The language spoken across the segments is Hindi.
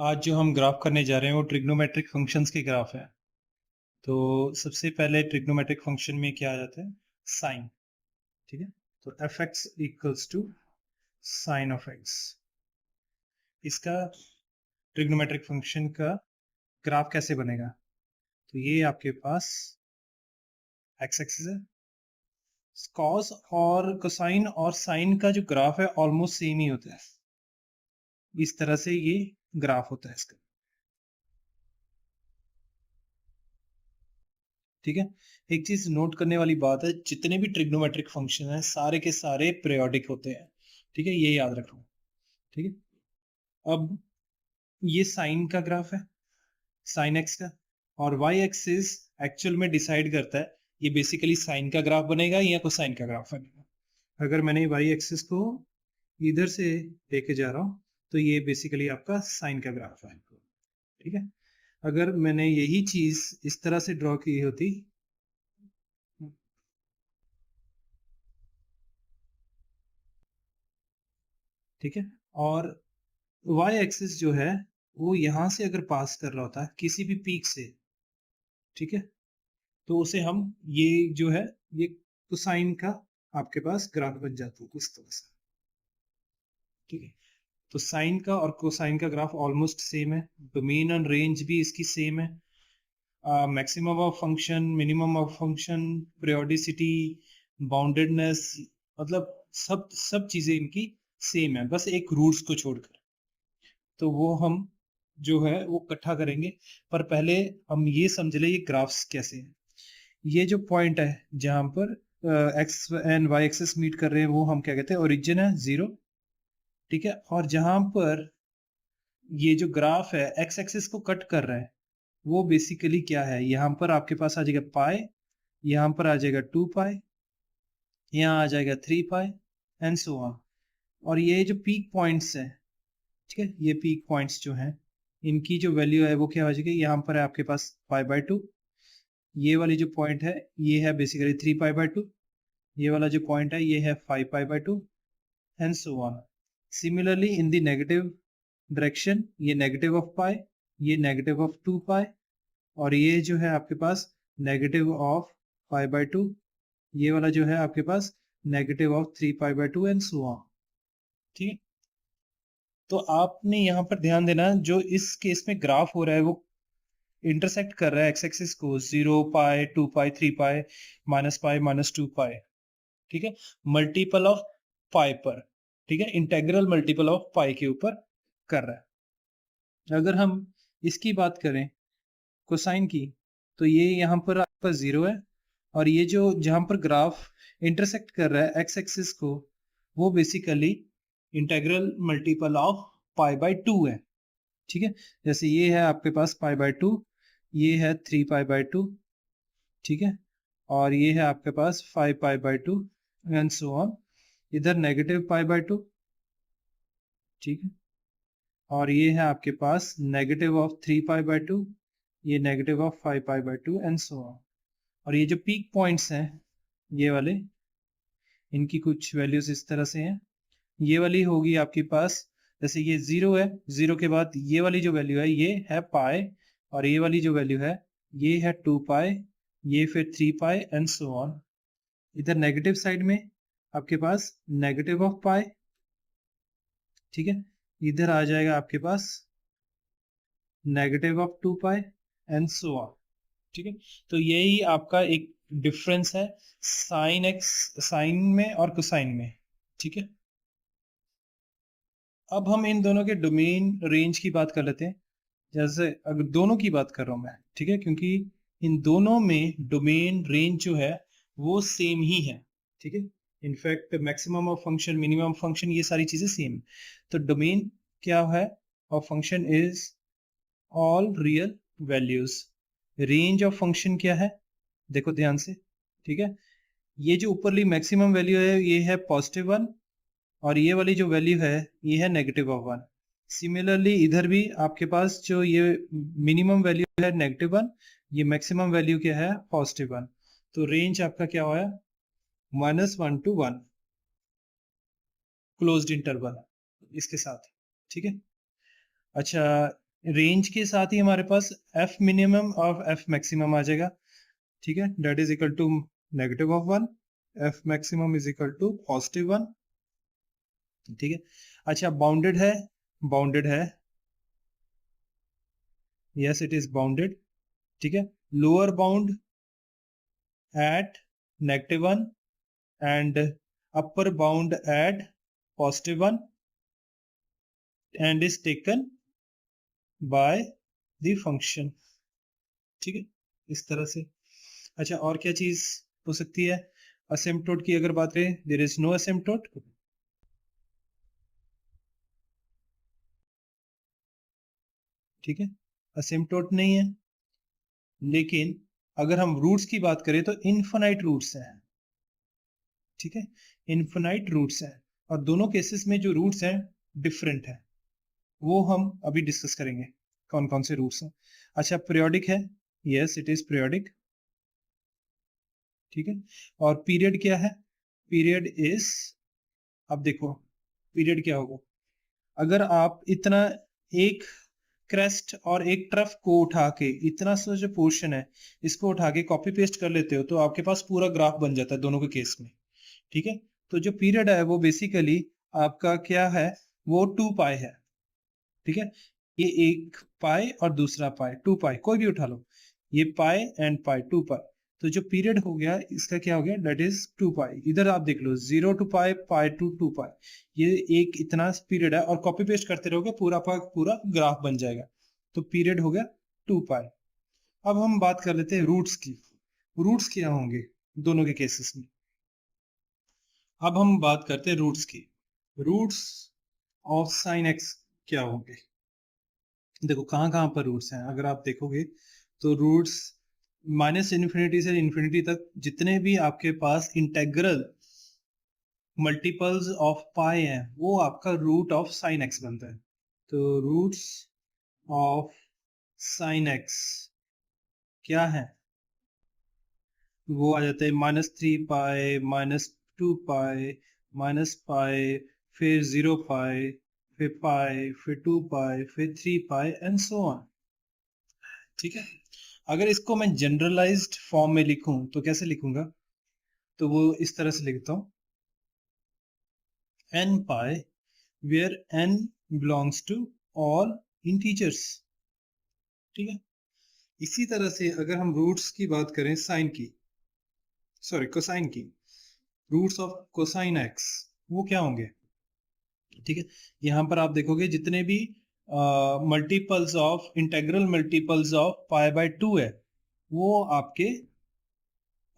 आज जो हम ग्राफ करने जा रहे हैं वो ट्रिग्नोमेट्रिक फंक्शंस के ग्राफ है। तो सबसे पहले ट्रिग्नोमेट्रिक फंक्शन में क्या आ जाता है, साइन। ठीक है, तो f x equals to sine of x. इसका ट्रिग्नोमेट्रिक फंक्शन का ग्राफ कैसे बनेगा, तो ये आपके पास एक्स एक्सिस है। कॉस और कोसाइन और साइन का जो ग्राफ है ऑलमोस्ट सेम ही होता है। इस तरह से ये ग्राफ होता है इसका। ठीक है, एक चीज नोट करने वाली बात है, जितने भी ट्रिग्नोमेट्रिक फंक्शन हैं सारे के सारे पीरियोडिक होते हैं। ठीक है, ये याद रखो। ठीक है, अब ये साइन का ग्राफ है, साइन एक्स का, और वाई एक्सिस एक्चुअल में डिसाइड करता है ये बेसिकली साइन का ग्राफ बनेगा या कोसाइन का ग्राफ बनेगा। अगर मैंने वाई एक्सिस को इधर से लेके जा रहा हूं तो ये बेसिकली आपका साइन का ग्राफ है। ठीक है, अगर मैंने यही चीज इस तरह से ड्रॉ की होती, ठीक है, और वाई एक्सिस जो है वो यहां से अगर पास कर रहा होता है किसी भी पीक से, ठीक है, तो उसे हम ये जो है ये कोसाइन का आपके पास ग्राफ बन जाता है इस तरह से। ठीक है, तो साइन का और कोसाइन का ग्राफ ऑलमोस्ट सेम है, डोमेन एंड रेंज भी इसकी सेम है, maximum of function, minimum of function, periodicity, boundedness, मतलब सब सब चीजें इनकी सेम है, बस एक रूट्स को छोड़कर। तो वो हम जो है वो इकट्ठा करेंगे, पर पहले हम ये समझ ले ये ग्राफ्स कैसे हैं। ये जो पॉइंट है जहां पर x and y axis meet कर रहे हैं वो हम क्या कहते हैं, ओरिजिन है 0। ठीक है, और जहां पर ये जो ग्राफ है एक्स एक्सिस को कट कर रहा है वो बेसिकली क्या है, यहाँ पर आपके पास आ जाएगा पाई, यहाँ पर आ जाएगा 2 पाई, यहाँ आ जाएगा 3 पाई, एंड सो ऑन। और ये जो पीक पॉइंट्स है, ठीक है, ये पीक पॉइंट्स जो हैं इनकी जो वैल्यू है वो क्या हो जाएगी, यहाँ पर है आपके पास पाई/2। ये वाली जो पॉइंट है ये है बेसिकली 3 पाई/2। ये वाला जो पॉइंट है ये है 5 पाई/2, and so on. Similarly in the negative direction ये नेगेटिव ऑफ पाई, ये नेगेटिव ऑफ 2 पाई, और ये जो है आपके पास नेगेटिव ऑफ पाई/2, ये वाला जो है आपके पास नेगेटिव ऑफ 3 पाई/2, एंड सो ऑन। ठीक है, तो आपने यहाँ पर ध्यान देना जो इस केस में ग्राफ हो रहा है वो इंटरसेक्ट कर रहा है एक्स एक्सिस को 0 पाई, 2 पाई, 3 पाई, -पाई, -2 पाई। ठीक है, मल्टीपल ऑफ पाई पर, ठीक है, इंटेग्रल मल्टीपल ऑफ पाई के ऊपर कर रहा है। अगर हम इसकी बात करें कोसाइन की, तो ये यहाँ पर आपका 0 है, और ये जो जहां पर ग्राफ इंटरसेक्ट कर रहा है एक्स एक्सिस को वो बेसिकली इंटेग्रल मल्टीपल ऑफ पाई/2 है। ठीक है, जैसे ये है आपके पास पाई/2, ये है 3 पाई/2, ठीक है, और ये है आपके पास 5 पाई/2, एंड सो ऑन। इधर नेगेटिव पाई/2, ठीक है, और ये है आपके पास नेगेटिव ऑफ 3 पाई/2, ये नेगेटिव ऑफ 5 पाई/2, एंड सो ऑन। और ये जो पीक पॉइंट्स हैं ये वाले, इनकी कुछ वैल्यूज इस तरह से हैं। ये वाली होगी आपके पास, जैसे ये 0 है, 0 के बाद ये वाली जो वैल्यू है ये है पाई, और ये वाली जो वैल्यू है ये है 2 पाई, ये फिर 3 पाई, एंड सो ऑन। इधर नेगेटिव साइड में आपके पास नेगेटिव ऑफ पाई, ठीक है, इधर आ जाएगा आपके पास negative of 2 pi, and so on. ठीक है, तो यही आपका एक डिफरेंस है साइन एक्स, साइन में और कोसाइन में। ठीक है, अब हम इन दोनों के डोमेन रेंज की बात कर लेते हैं। जैसे अगर दोनों की बात कर रहा हूं मैं, ठीक है, क्योंकि इन दोनों में डोमेन रेंज जो है वो सेम ही है। ठीक है, in fact maximum of function, minimum function, ये सारी चीजें सेम। तो डोमेन क्या है of function is all real values. Range of function क्या है, देखो ध्यान से। ठीक है, ये जो ऊपरली मैक्सिमम वैल्यू है ये है +1, और ये वाली जो वैल्यू है ये है -1। सिमिलरली इधर भी आपके पास जो ये मिनिमम वैल्यू है -1, ये मैक्सिमम वैल्यू क्या है +1। तो रेंज आपका क्या हुआ, -1 to 1, क्लोज्ड इंटरवल इसके साथ। ठीक है, अच्छा, रेंज के साथ ही हमारे पास एफ मिनिमम और एफ मैक्सिमम आ जाएगा, ठीक है, that is equal to -1, f maximum is equal to +1, ठीक है। अच्छा, बाउंडेड है, यस इट इज बाउंडेड, ठीक है। Lower bound at -1 and upper bound at +1 and is taken by the function, ठीक है, इस तरह से। अच्छा, और क्या चीज हो सकती है? असिम्पटोट की अगर बात करें, देयर इज नो असिम्पटोट, ठीक है, असिम्पटोट नहीं है। लेकिन अगर हम रूट्स की बात करें तो इनफाइनाइट रूट्स हैं, ठीक है, इनफाइनाइट रूट्स हैं, और दोनों केसेस में जो रूट्स हैं डिफरेंट है, वो हम अभी डिस्कस करेंगे कौन कौन से रूट्स हैं। अच्छा, पीरियोडिक है, यस इट इज पीरियोडिक, ठीक है। और पीरियड क्या है? पीरियड इज, अब देखो पीरियड क्या होगा, अगर आप इतना एक क्रेस्ट और एक ट्रफ को उठा के, इतना सा जो पोर्शन है इसको उठा के कॉपी पेस्ट कर लेते हो तो आपके पास पूरा ग्राफ बन जाता है दोनों के केस में, ठीक है। तो जो पीरियड है वो बेसिकली आपका क्या है, वो 2 पाई है, ठीक है। ये एक पाई और दूसरा पाई, 2 पाई कोई भी उठा लो, ये पाई एंड पाई, 2 पाई। तो जो पीरियड हो गया इसका क्या हो गया, दैट इज 2 पाई। इधर आप देख लो 0 to पाई, पाई टू 2 पाई, ये एक इतना पीरियड है, और कॉपी पेस्ट करते रहोगे पूरा पूरा ग्राफ बन जाएगा। तो पीरियड हो गया 2 पाई। अब हम बात कर लेते हैं रूट्स की। रूट्स क्या होंगे दोनों के केसेस में? अब हम बात करते हैं रूट्स की। रूट्स ऑफ साइन एक्स क्या होंगे? देखो कहाँ कहाँ पर रूट्स हैं, अगर आप देखोगे तो रूट्स -इन्फिनिटी से इन्फिनिटी तक जितने भी आपके पास इंटेग्रल मल्टीपल्स ऑफ पाई हैं वो आपका रूट ऑफ साइन एक्स बनता है। तो रूट्स ऑफ साइन एक्स क्या है? वो आ जाते हैं -3 पाई, -2 पाई, -पाई, फिर 0 पाई, फिर पाई, फिर 2 पाई, फिर 3 पाई एंड सो ऑन, ठीक है। अगर इसको मैं जनरलाइज्ड फॉर्म में लिखूं तो कैसे लिखूंगा? तो वो इस तरह से लिखता हूं, n pi where n belongs to all integers, ठीक है। इसी तरह से अगर हम रूट्स की बात करें साइन की, सॉरी कोसाइन की, रूट्स ऑफ कोसाइन एक्स वो क्या होंगे, ठीक है। यहां पर आप देखोगे जितने भी multiples of integral multiples of pi by 2 है वो आपके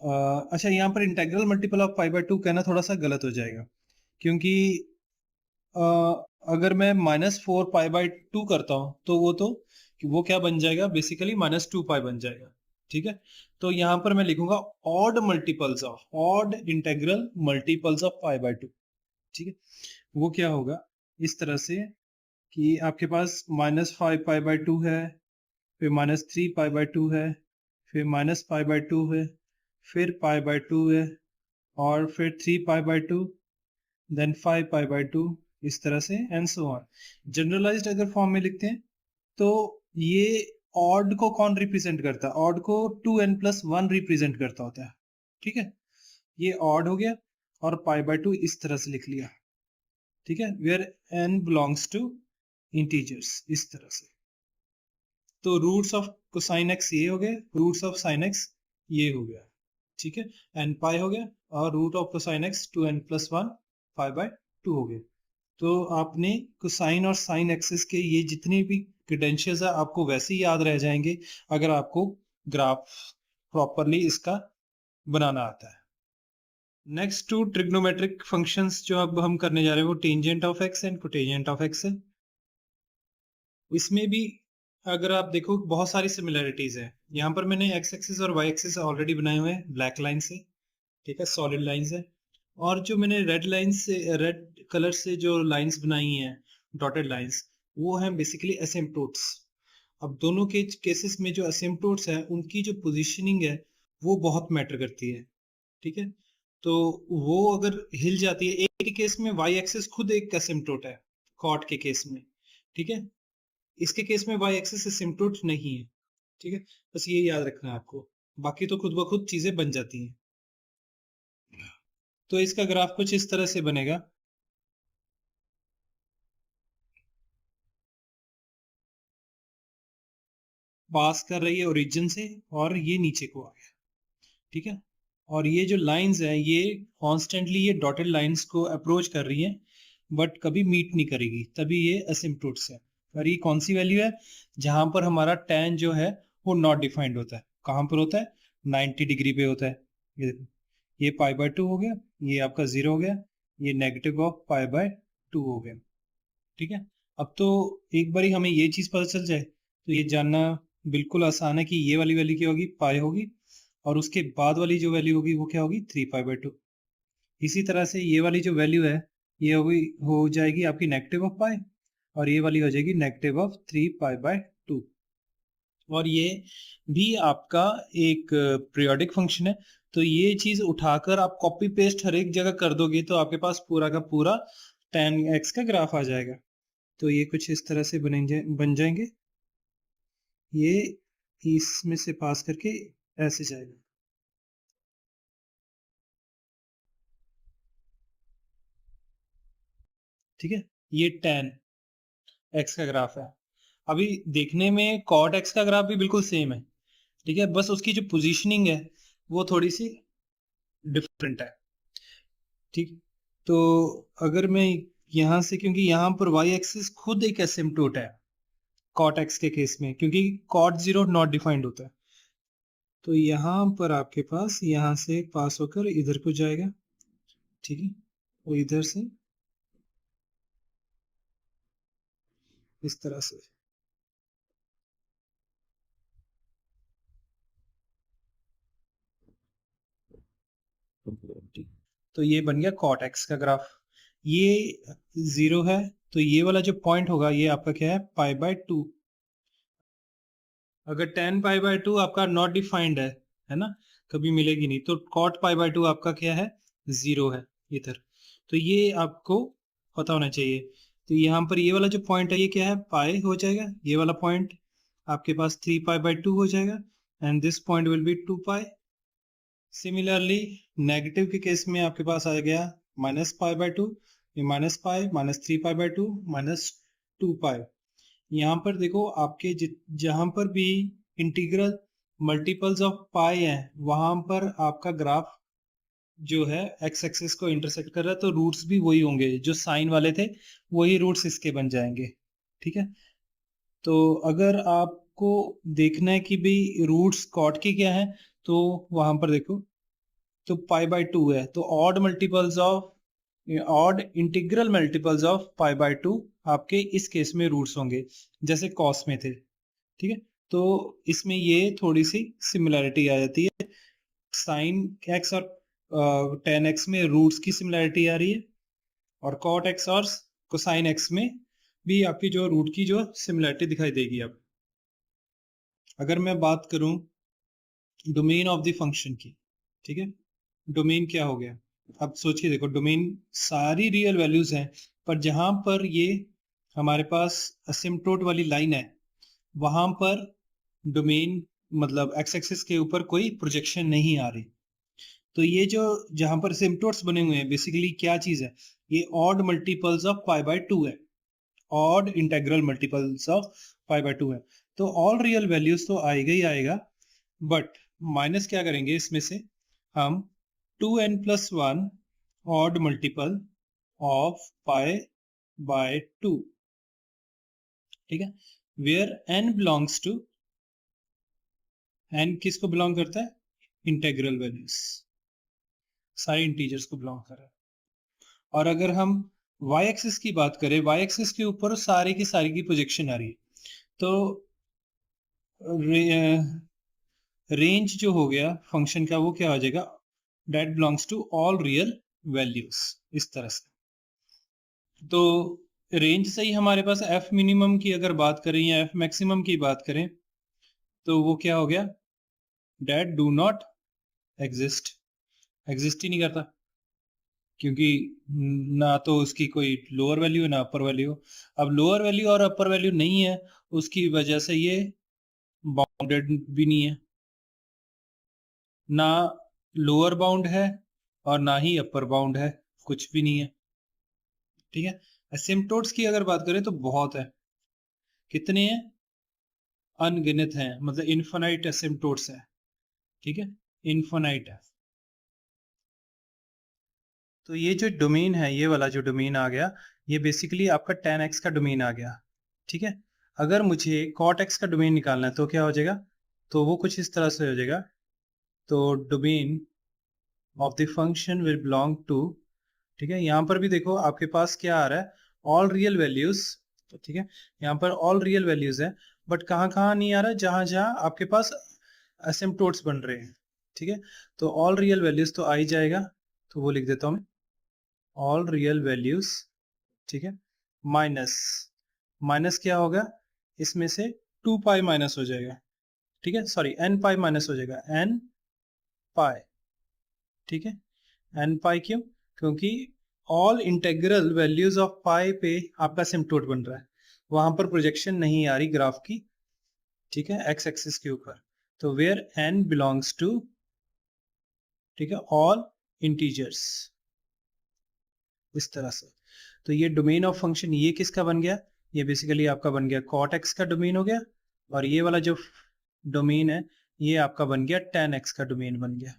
अच्छा, यहाँ पर integral multiple of pi by 2 कहना थोड़ा सा गलत हो जाएगा, क्योंकि अगर मैं -4 पाई बाय 2 करता हूं तो वो क्या बन जाएगा, बेसिकली -2 पाई बन जाएगा, ठीक है। तो यहां पर मैं लिखूंगा odd integral multiples of pi by 2, ठीक है। वो क्या होगा इस तरह से कि आपके पास -5 पाई बाय 2 है, फिर -3 पाई बाय 2 है, फिर -पाई बाय 2 है, फिर पाई बाय 2 है, और फिर 3 pi by 2, then 5 pi by 2, इस तरह से एंड सो ऑन। जनरलाइज्ड अगर फॉर्म में लिखते हैं तो ये ऑड को कौन रिप्रेजेंट करता है? ऑड को 2n+1 रिप्रेजेंट करता होता है, ठीक है। ये ऑड हो गया, और पाई बाय 2 इस तरह से लिख लिया, ठीक है, where n belongs to integers, इस तरह से। तो रूट्स ऑफ कोसाइन एक्स ये हो गए, रूट्स ऑफ साइन एक्स ये हो गया, ठीक है, एन पाई हो गया, और root of cosine x 2n+1 pi by 2 हो गए। तो आपने कोसाइन और साइन एक्सिस के ये जितने भी क्रेडेंशियल्स है आपको वैसे ही याद रह जाएंगे अगर आपको ग्राफ प्रॉपरली इसका बनाना आता है। नेक्स्ट टू ट्रिग्नोमेट्रिक फंक्शंस जो अब हम करने जा रहे हैं वो tangent of x and cotangent of x है। इसमें भी अगर आप देखो बहुत सारी सिमिलरिटीज है। यहाँ पर मैंने एक्स एक्सिस और वाई एक्सिस ऑलरेडी बनाए हुए हैं ब्लैक लाइन से, ठीक है, सॉलिड लाइंस है। और जो मैंने रेड लाइन से, रेड कलर से जो लाइंस बनाई हैं, डॉटेड लाइंस, वो हैं बेसिकली एसिम्पटोट्स। अब दोनों के केसेस में जो एसिम्पटोट्स है उनकी जो पोजीशनिंग है वो बहुत मैटर करती है, ठीक है। तो वो अगर हिल जाती है, एक केस में वाई एक्सिस खुद एक एसिम्पटोट है, कॉट के केस में, ठीक है। इसके केस में वाई एक्सिस एसिम्पटोट नहीं है, ठीक है, बस ये याद रखना है आपको, बाकी तो खुद ब खुद चीजें बन जाती हैं। तो इसका ग्राफ कुछ इस तरह से बनेगा। पास कर रही है ओरिजिन से और ये नीचे को आ गया, ठीक है, और ये जो लाइंस है ये कॉन्स्टेंटली ये डॉटेड लाइंस को अप्रोच कर रही है बट कभी मीट नहीं करेगी, तभी ये असिम्पटोट्स है। और ये कौन सी वैल्यू है? जहां पर हमारा tan जो है वो नॉट डिफाइंड होता है। कहां पर होता है? 90 डिग्री पे होता है। ये देखो, ये π/2 हो गया, ये आपका 0 हो गया, ये नेगेटिव ऑफ π/2 हो गया, ठीक है। अब तो एक बारी हमें ये चीज पता चल जाए तो ये जानना बिल्कुल आसान है कि ये वाली वैल्यू क्या होगी, पाई होगी, और उसके बाद वाली जो वैल्यू होगी वो क्या होगी, 3π/2। इसी तरह से ये वाली जो वैल्यू है ये होगी, हो जाएगी आपकी नेगेटिव ऑफ पाई, और ये वाली हो जाएगी नेगेटिव ऑफ 3π/2। और ये भी आपका एक पीरियोडिक फंक्शन है, तो ये चीज उठाकर आप कॉपी पेस्ट हर एक जगह कर दोगे तो आपके पास पूरा का पूरा tan x का ग्राफ आ जाएगा। तो ये कुछ इस तरह से बन जाएंगे, ये इसमें से पास करके ऐसे जाएगा, ठीक है। ये tan x का ग्राफ है। अभी देखने में cot x का ग्राफ भी बिल्कुल सेम है, ठीक है, बस उसकी जो पोजीशनिंग है वो थोड़ी सी डिफरेंट है, ठीक। तो अगर मैं यहां से, क्योंकि यहां पर y एक्सिस खुद एक एसिम्पटोट है cot x के केस में, क्योंकि cot 0 नॉट डिफाइंड होता है, तो यहां पर आपके पास यहां से पास होकर इधर को जाएगा, ठीक है, और इधर से इस तरह से, ठीक। तो ये बन गया cot x का ग्राफ। ये 0 है, तो ये वाला जो पॉइंट होगा ये आपका क्या है, π/2। अगर tan π/2 आपका नॉट डिफाइंड है ना, कभी मिलेगी नहीं, तो cot π/2 आपका क्या है, 0 है इधर। तो ये आपको पता होना चाहिए। तो यहाँ पर ये वाला जो पॉइंट है ये क्या है, पाई हो जाएगा, ये वाला पॉइंट आपके पास 3π/2 हो जाएगा, and this point will be 2π। Similarly negative के केस में आपके पास आ गया -π/2, ये -π, -3π/2, -2π। यहाँ पर देखो आपके जहां पर भी इंटीग्रल मल्टीपल्स ऑफ पाई है वहां पर आपका ग्राफ जो है एक्स एक्सिस को इंटरसेक्ट कर रहा है, तो रूट्स भी वही होंगे जो साइन वाले थे, वही रूट्स इसके बन जाएंगे, ठीक है। तो अगर आपको देखना है कि भाई रूट्स कॉट के क्या है, तो वहां पर देखो, तो π/2 है, तो ऑड इंटीग्रल मल्टीपल्स ऑफ π/2 आपके इस केस में रूट्स होंगे, जैसे कॉस में थे, ठीक है। तो इसमें ये थोड़ी सी सिमिलैरिटी आ जाती है, साइन एक्स और tan x में रूट्स की सिमिलैरिटी आ रही है, और cot x और कोसाइन x में भी आपकी जो रूट की जो सिमिलैरिटी दिखाई देगी। अब अगर मैं बात करूं डोमेन ऑफ द फंक्शन की, ठीक है, डोमेन क्या हो गया, अब सोच के देखो, डोमेन सारी रियल वैल्यूज हैं, पर जहां पर ये हमारे पास असिम्पटोट वाली लाइन है वहां पर डोमेन मतलब एक्स एक्सिस के ऊपर कोई प्रोजेक्शन नहीं आ रही। तो ये जो जहां पर सिम्पटोट्स बने हुए हैं बेसिकली क्या चीज है, ये ऑड मल्टीपल्स ऑफ π/2 है, ऑड इंटेग्रल मल्टीपल्स ऑफ π/2 है। तो ऑल रियल वैल्यूज तो आएगा ही आएगा, बट माइनस क्या करेंगे इसमें से हम 2n+1 ऑड मल्टीपल ऑफ π/2, ठीक है, where n belongs to, n किसको बिलोंग करता है, इंटेग्रल वैल्यूज, सारे इंटीजर्स को बिलोंग कर रहा है। और अगर हम y एक्सिस की बात करें, y एक्सिस के ऊपर सारे की सारी की प्रोजेक्शन आ रही है, तो रेंज जो हो गया फंक्शन का वो क्या हो जाएगा, that belongs to all real values, इस तरह से। तो रेंज से ही हमारे पास f मिनिमम की अगर बात करें या f मैक्सिमम की बात करें तो वो क्या हो गया, that do not exist, exist ही नहीं करता, क्योंकि ना तो उसकी कोई लोअर वैल्यू ना अपर वैल्यू। अब लोअर वैल्यू और अपर वैल्यू नहीं है, उसकी वजह से ये बाउंडेड भी नहीं है, ना लोअर बाउंड है और ना ही अपर बाउंड है, कुछ भी नहीं है। ठीक है, एसिम्पटोट्स की अगर बात करें तो बहुत है। कितने हैं? अनगिनत हैं, मतलब इन्फिनाइट एसिम्पटोट्स है। ठीक है, इन्फिनाइट है। तो ये जो डोमेन है, ये वाला जो डोमेन आ गया, ये बेसिकली आपका tan x का डोमेन आ गया। ठीक है, अगर मुझे cot x का डोमेन निकालना है तो क्या हो जाएगा? तो वो कुछ इस तरह से हो जाएगा। तो domain of the function will belong to, ठीक है, यहाँ पर भी देखो आपके पास क्या आ रहा है, ऑल रियल वैल्यूज। ठीक है, यहाँ पर ऑल रियल वैल्यूज है, बट कहाँ कहाँ नहीं आ रहा है? जहां जहां आपके पास एसिम्पटोट्स बन रहे हैं। ठीक है, तो ऑल रियल वैल्यूज तो आ ही जाएगा, तो वो लिख देता हूं मैं, ऑल रियल वैल्यूज। ठीक है, माइनस, माइनस क्या होगा इसमें से? 2 पाई माइनस हो जाएगा। ठीक है, सॉरी n पाई माइनस हो जाएगा, n पाई। ठीक है, n पाई क्यों? क्योंकि ऑल इंटेग्रल वैल्यूज ऑफ पाई पे आपका सिम्पटोट बन रहा है, वहां पर प्रोजेक्शन नहीं आ रही ग्राफ की। ठीक है, एक्स एक्सिस के ऊपर। तो वेयर n बिलोंग्स टू, ठीक है, ऑल इंटीजर्स, इस तरह से। तो ये डोमेन ऑफ फंक्शन ये किसका बन गया? ये बेसिकली आपका बन गया cot x का डोमेन हो गया, और ये वाला जो डोमेन है ये आपका बन गया tan x का डोमेन बन गया।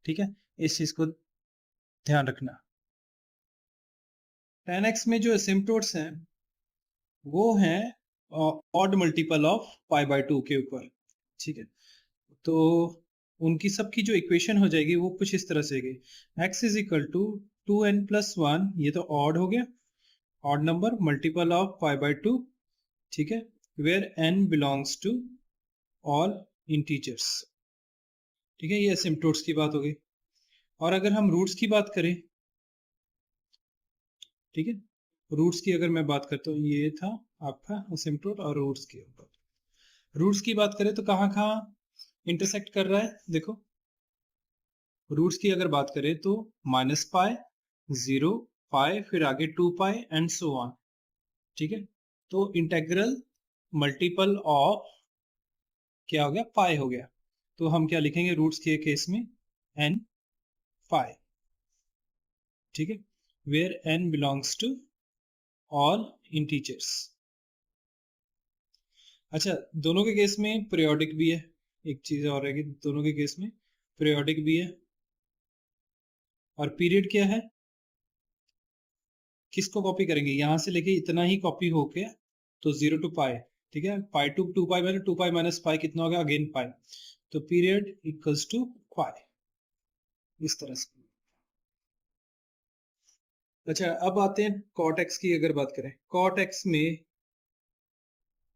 ठीक है, इस चीज को ध्यान रखना। tan x में जो एसिम्पटोट्स हैं वो हैं odd multiple of pi by 2 के ऊपर। ठीक है, तो उनकी सबकी जो इक्वेशन हो जाएगी वो कुछ इस तरह से होगी, x is equal to 2n+1, ये तो ऑड हो गया, odd number multiple of pi by 2। ठीक है, where n belongs to all integers. ठीक है, ये एसिम्पटोट्स की बात हो गई। और अगर हम रूट्स की बात करें, ठीक है, रूट्स की अगर मैं बात करता हूँ, ये था आपका एसिम्पटोट और रूट्स के ऊपर। रूट्स की बात करें तो कहाँ कहाँ इंटरसेक्ट कर रहा है? देखो, रूट्स की अगर बात करें तो माइनस पाई, 0 पाई, फिर आगे 2 पाई एंड सो ऑन। ठीक है, तो इंटेग्रल मल्टीपल ऑफ क्या हो गया? पाई हो गया। तो हम क्या लिखेंगे रूट्स के केस में? n pi. ठीक है, where n belongs to all integers. अच्छा, दोनों के केस में पीरियोडिक भी है, एक चीज और है कि दोनों के केस में पीरियोडिक भी है। और पीरियड क्या है? किसको कॉपी करेंगे? यहां से लेके इतना ही कॉपी होके, तो 0 टू पाई। ठीक है, पाई टू 2 पाई मतलब 2 पाई माइनस पाई कितना हो गया? अगेन पाई। तो पीरियड इक्वल्स टू पाई, इस तरह से। अच्छा, अब आते हैं cot x की अगर बात करें। cot x में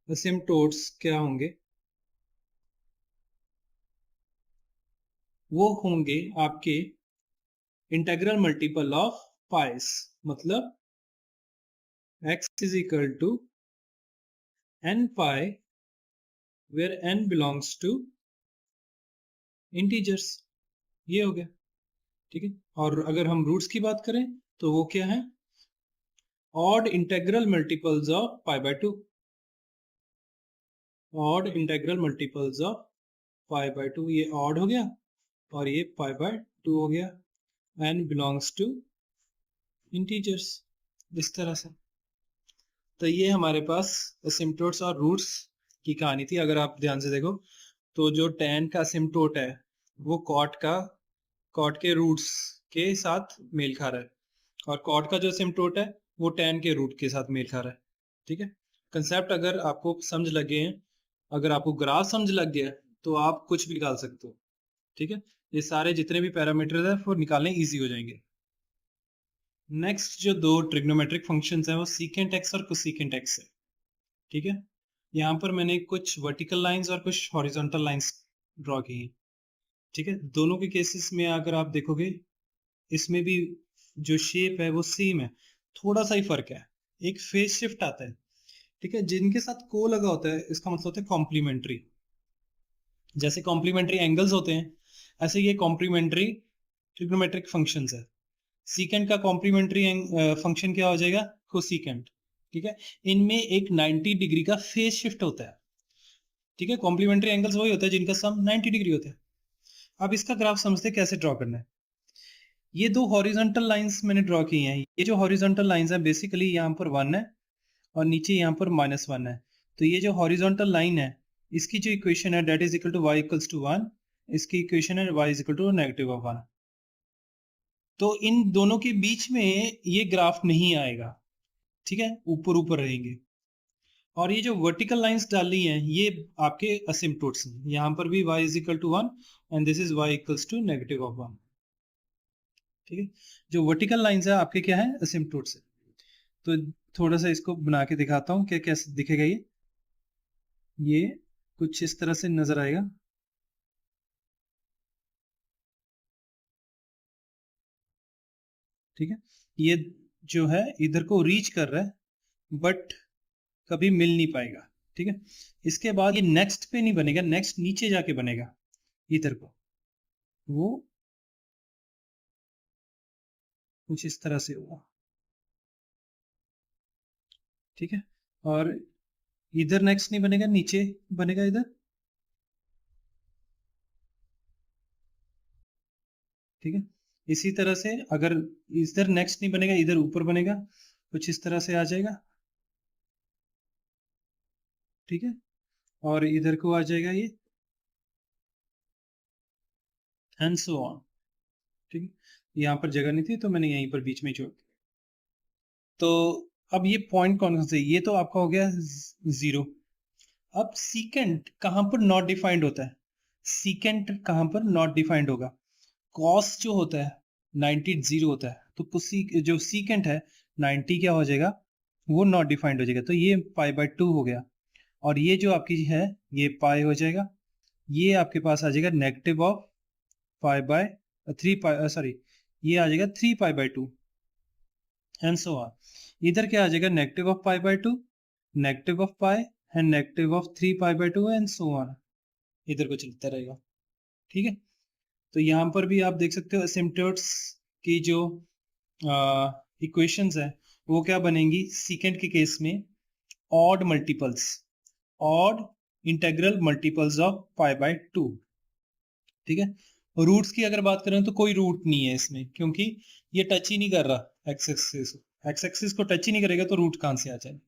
असिम्पटोट्स क्या होंगे? वो होंगे आपके इंटेग्रल मल्टीपल ऑफ पाइस, मतलब x is equal to n pi, where n belongs to integers. ये हो गया। ठीक है, और अगर हम रूट्स की बात करें तो वो क्या है? Odd integral multiples of pi by 2, odd integral multiples of pi by 2। ये ऑड हो गया और ये पाई बाय 2 हो गया। n बिलोंग्स टू इंटीजर्स, इस तरह से। तो ये हमारे पास असिम्पटोट्स और रूट्स की कहानी थी। अगर आप ध्यान से देखो तो जो tan का असिम्पटोट है वो cot के रूट्स के साथ मेल खा रहा है, और cot का जो असिम्पटोट है वो tan के रूट के साथ मेल खा रहा है। ठीक है, कंसेप्ट अगर आपको समझ लग गए हैं, अगर आपको ग्राफ समझ लग गया तो आप कुछ भी निकाल सकते हो। ठीक है, ये सारे जितने भी पैरामीटर है वो निकालने इजी हो जाएंगे। नेक्स्ट जो दो ट्रिग्नोमेट्रिक फंक्शंस हैं वो सीकेंट एक्स और कोसेकेंट एक्स है। ठीक है, यहाँ पर मैंने कुछ वर्टिकल लाइंस और कुछ हॉरिजॉन्टल लाइंस ड्रॉ की हैं। ठीक है, दोनों के केसेस में अगर आप देखोगे इसमें भी जो शेप है वो सेम है, थोड़ा सा ही फर्क है, एक फेस शिफ्ट आता है। ठीक है, जिनके साथ को लगा होता है इसका मतलब होता है कॉम्प्लीमेंट्री। जैसे कॉम्प्लीमेंट्री एंगल्स होते हैं, ऐसे ये कॉम्प्लीमेंट्री ट्रिग्नोमेट्रिक फंक्शंस है। सीकेंट का कॉम्प्लीमेंट्री फंक्शन क्या हो जाएगा, कोसीकेंट। ठीक है, इनमें एक 90 डिग्री का फेज शिफ्ट होता है। ठीक है, कॉम्प्लीमेंट्री एंगल्स वही होता है जिनका सम 90 डिग्री होता है। अब इसका ग्राफ समझते कैसे ड्रॉ करना है। ये दो हॉरिजॉन्टल लाइंस मैंने ड्रॉ की हैं। ये जो हॉरिजॉन्टल लाइंस है बेसिकली यहाँ पर 1 है और नीचे यहाँ पर -1 है। तो ये जो हॉरिजॉन्टल लाइन है इसकी जो इक्वेशन है that is equal to y equals to 1, इसकी इक्वेशन है y इज इक्वल टू -1। तो इन दोनों के बीच में ये ग्राफ नहीं आएगा। ठीक है, ऊपर ऊपर रहेंगे। और ये जो वर्टिकल लाइंस डाली हैं ये आपके असिम्पटोट्स हैं। यहाँ पर भी y is equal to 1 and this is y equals to -1। ठीक है, जो वर्टिकल लाइंस है आपके क्या है, असिम्पटोट्स है। तो थोड़ा सा इसको बना के दिखाता हूँ क्या कैसे दिखेगा ये कुछ इस तरह से नजर आएगा। ठीक है, ये जो है इधर को रीच कर रहा है बट कभी मिल नहीं पाएगा। ठीक है, इसके बाद ये नेक्स्ट पे नहीं बनेगा, नेक्स्ट नीचे जाके बनेगा इधर को, वो कुछ इस तरह से होगा। ठीक है, और इधर नेक्स्ट नहीं बनेगा, नीचे बनेगा इधर। ठीक है, इसी तरह से अगर इधर नेक्स्ट नहीं बनेगा इधर ऊपर बनेगा, कुछ इस तरह से आ जाएगा। ठीक है, और इधर को आ जाएगा ये एंड सो ऑन। ठीक है, यहाँ पर जगह नहीं थी तो मैंने यहीं पर बीच में जोड़ दिया। तो अब ये पॉइंट कौन सा, ये तो आपका हो गया 0। अब सीकेंट कहां पर नॉट डिफाइंड होता है, सीकेंट कहां पर नॉट डिफाइंड होगा, कॉस जो होता है 90 0 होता है, तो जो सीकेंट है 90 क्या हो जाएगा, वो नॉट डिफाइंड हो जाएगा। तो ये π/2 हो गया और ये जो आपकी है ये पाई हो जाएगा। ये आपके पास आ जाएगा नेगेटिव ऑफ π/3 सॉरी ये आ जाएगा 3π/2 एंड सो ऑन। इधर क्या आ जाएगा, negative of π/2, negative of pi and negative of 3π/2 and so on, इधर को चलता रहेगा। ठीक है, तो यहाँ पर भी आप देख सकते हो असिम्पटोट्स की जो इक्वेशंस है वो क्या बनेंगी सीकेंट के केस में, odd multiples, odd integral multiples of π/2। ठीक है, रूट्स की अगर बात करें तो कोई रूट नहीं है इसमें क्योंकि ये टच ही नहीं कर रहा एक्स एक्सिस को, एक्स एक्सिस को टच ही नहीं करेगा तो रूट कहां से आ जाए।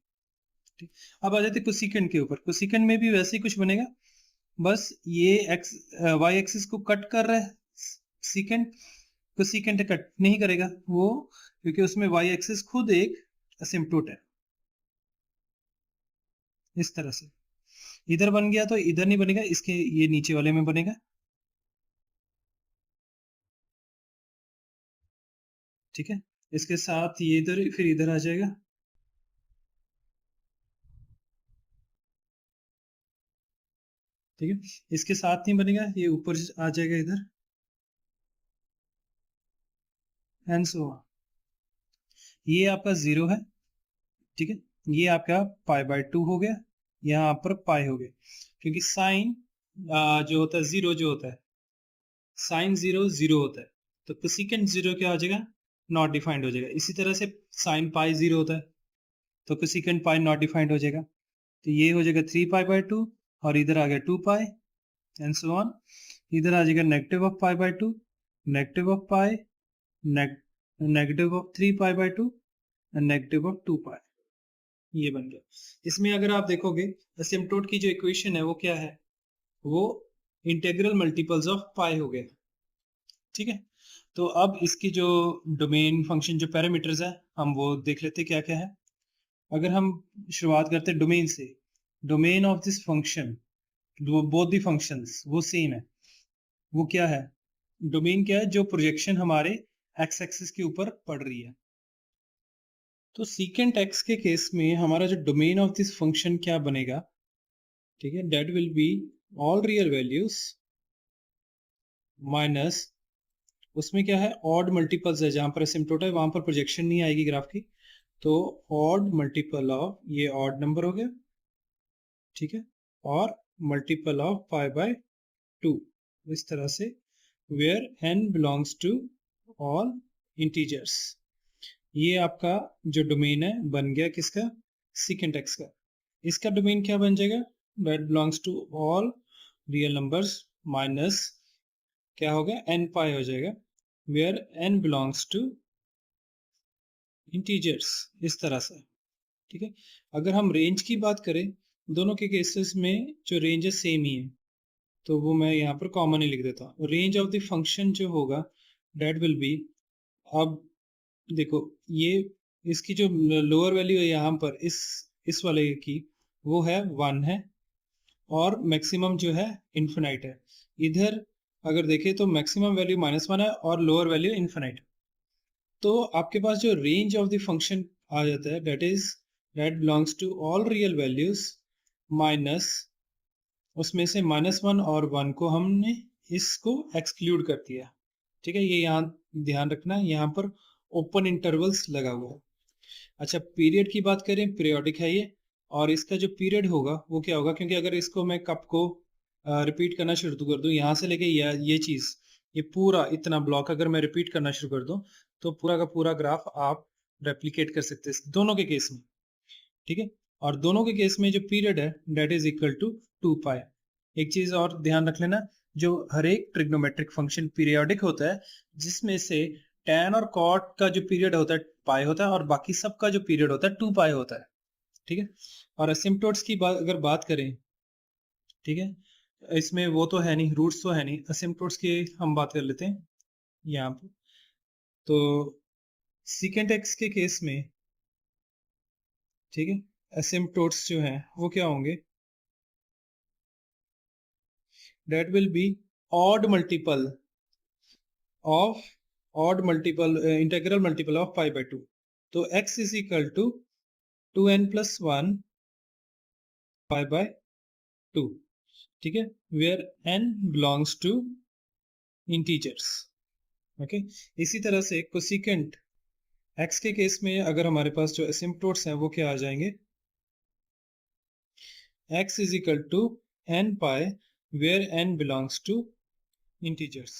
ठीक, अब आ जाते कोसिकेंट के ऊपर। कोसिकेंट में भी वैसे ही कुछ बनेगा, बस ये एक्स वाई एक्सिस को कट कर रहा है सीकेंट, कोसिकेंट कट नहीं करेगा वो क्योंकि उसमें वाई एक्सिस खुद एक असिम्पटोट है। इस तरह से इधर बन गया तो इधर नहीं बनेगा, इसके ये नीचे वाले में बनेगा। ठीक है, इसके साथ ये इधर फिर इधर आ जाएगा। ठीक है, इसके साथ नहीं बनेगा, ये ऊपर आ जाएगा इधर एंड सो ऑन। ये आपका 0 है। ठीक है, ये आपका π/2 हो गया, यहाँ पर पाई हो गया क्योंकि साइन जो होता है 0 जो होता है, साइन 0 0 होता है तो कोसिकेंट 0 क्या हो जाएगा, नॉट डिफाइंड हो जाएगा। इसी तरह से साइन पाई 0 होता है तो कोसिकेंट पाई नॉट डिफाइंड हो जाएगा। तो ये हो जाएगा 3π/2 और इधर आ गया 2π एंड सो ऑन। इधर आ जाएगा negative of π/2, negative of pi, negative of 3π/2 and negative of 2π। ये बन गया। इसमें अगर आप देखोगे असिम्पटोट की जो इक्वेशन है वो क्या है, वो इंटीग्रल मल्टीपल्स ऑफ पाई हो गया। ठीक है, तो अब इसकी जो डोमेन फंक्शन जो पैरामीटर्स है हम वो देख लेते क्या क्या है। अगर हम शुरुआत करते हैं डोमेन से, domain of this function, both the functions वो सेम है। वो क्या है, डोमेन क्या है, जो प्रोजेक्शन हमारे एक्स एक्सिस के ऊपर पड़ रही है। तो सीकेंट एक्स के केस में हमारा जो डोमेन ऑफ दिस फंक्शन क्या बनेगा, ठीक है, that will be all real values minus, उसमें क्या है ऑड मल्टीपल्स है, जहां पर असिम्पटोट है वहां पर प्रोजेक्शन नहीं आएगी ग्राफ की, तो ऑड मल्टीपल ऑफ ये ऑड नंबर हो गया। ठीक है, और मल्टीपल ऑफ π/2 इस तरह से, where n belongs to all integers. ये आपका जो डोमेन है बन गया किसका, secant x का। इसका डोमेन क्या बन जाएगा, that belongs to all real numbers minus क्या होगा, n pi हो जाएगा, where n belongs to integers, इस तरह से। ठीक है, अगर हम रेंज की बात करें, दोनों के केसेस में जो रेंज है सेम ही है, तो वो मैं यहाँ पर कॉमन ही लिख देता हूँ। रेंज ऑफ द फंक्शन जो होगा डेट विल बी, अब देखो ये इसकी जो लोअर वैल्यू है यहाँ पर इस वाले की वो है 1 है, और मैक्सिमम जो है इन्फिनाइट है। इधर अगर देखें तो मैक्सिमम वैल्यू -1 है और लोअर वैल्यू इन्फिनाइट। तो आपके पास जो रेंज ऑफ द फंक्शन आ जाता है that belongs to all real values minus उसमें से -1 और 1 को हमने इसको एक्सक्लूड कर दिया। ठीक है, ये यहाँ ध्यान रखना, यहाँ पर ओपन इंटरवल्स लगा हुआ है। अच्छा, पीरियड की बात करें, पीरियोडिक है ये, और इसका जो पीरियड होगा वो क्या होगा, क्योंकि अगर इसको मैं कप को रिपीट करना शुरू कर दूं यहाँ से लेके ये चीज, ये पूरा इतना ब्लॉक अगर मैं रिपीट करना शुरू कर दूं, तो पूरा का पूरा ग्राफ आप रेप्लिकेट कर सकते हैं दोनों के केस में। ठीक है, और दोनों के केस में जो पीरियड है डेट इज इक्वल टू 2 पाई। एक चीज और ध्यान रख लेना, जो हर एक ट्रिग्नोमेट्रिक फंक्शन पीरियोडिक होता है, जिसमें से tan और cot का जो पीरियड होता है पाई होता है, और बाकी सब का जो पीरियड होता है 2 पाई होता है। ठीक है, और असिम्पटोट्स की अगर बात करें, ठीक है, इसमें वो तो है नहीं, रूट्स तो है नहीं, असिम्पटोट्स की हम बात कर लेते हैं यहाँ पर। तो secant x के केस में, ठीक है, असिम्पटोट्स जो हैं वो क्या होंगे, that will be odd multiple of integral multiple of pi by 2। तो x is equal to 2n plus 1 pi by 2। ठीक है, where n belongs to integers। Okay, इसी तरह से कोसिकेंट x के केस में अगर हमारे पास जो एसिम्पटोट्स हैं वो क्या आ जाएंगे, x is equal to n pi where n belongs to integers।